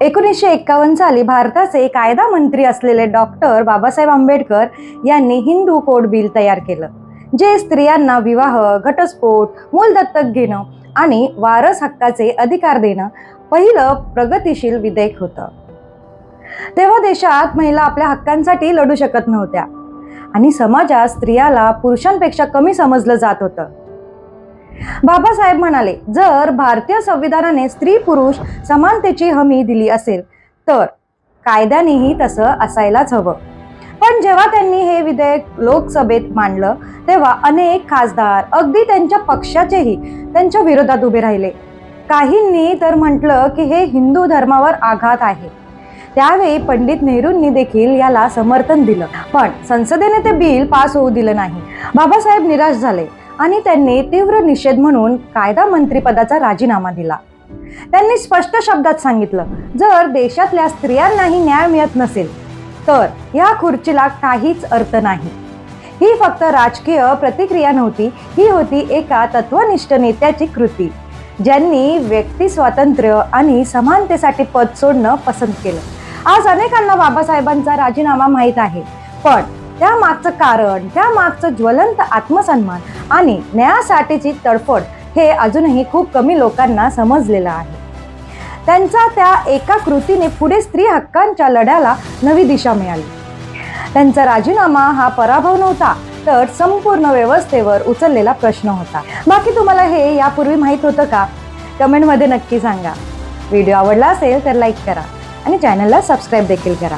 1951 साली भारताचे कायदा मंत्री असलेले डॉक्टर बाबासाहेब आंबेडकर यांनी हिंदू कोड बिल तयार केलं, जे स्त्रियांना विवाह, घटस्फोट, मूल दत्तक घेणं आणि वारस हक्काचे अधिकार देणं पहिलं प्रगतिशील विधेयक होतं। तेव्हा देशात महिला आपल्या हक्कांसाठी लढू शकत नव्हत्या आणि समाजात स्त्रियाला पुरुषांपेक्षा कमी समजलं जात होतं। बाबासाहेब म्हणाले, जर भारतीय संविधानाने स्त्री पुरुष समानतेची हमी दिली असेल तर कायद्यानेही तसं असायलाच हवं। पण जेव्हा त्यांनी हे विधेयक लोकसभेत मांडलं तेव्हा अनेक खासदार, अगदी त्यांच्या पक्षाचेही त्यांच्या विरोधात उभे राहिले। काहींनी तर म्हटलं की हे हिंदू धर्मावर आघात आहे। त्यावेळी पंडित नेहरूंनी देखील याला समर्थन दिलं, पण संसदेने ते बिल पास होऊ दिलं नाही। बाबासाहेब निराश झाले आणि त्यांनी तीव्र निषेध म्हणून कायदा मंत्रीपदाचा राजीनामा दिला। त्यांनी स्पष्ट शब्दात सांगितलं, जर देशातल्या स्त्रियांनाही न्याय मिळत नसेल तर या खुर्चीला काहीच अर्थ नाही। ही फक्त राजकीय प्रतिक्रिया नव्हती, ही होती एका तत्वनिष्ठ नेत्याची कृती, ज्यांनी व्यक्ती स्वातंत्र्य आणि समानतेसाठी पद सोडणं पसंत केलं। आज अनेकांना बाबासाहेबांचा राजीनामा माहीत आहे, पण त्यामागचं कारण, त्यामागचं ज्वलंत आत्मसन्मान आणि न्यायासाठीची तडफड हे अजूनही खूप कमी लोकांना समजलेलं आहे। त्यांचा त्या एका कृतीने पुढे स्त्री हक्कांच्या लढ्याला नवी दिशा मिळाली। त्यांचा राजीनामा हा पराभव नव्हता, तर संपूर्ण व्यवस्थेवर उचललेला प्रश्न होता। बाकी तुम्हाला हे यापूर्वी माहित होतं का? कमेंटमध्ये नक्की सांगा। व्हिडिओ आवडला असेल तर लाईक करा आणि चॅनलला सबस्क्राईब देखील करा।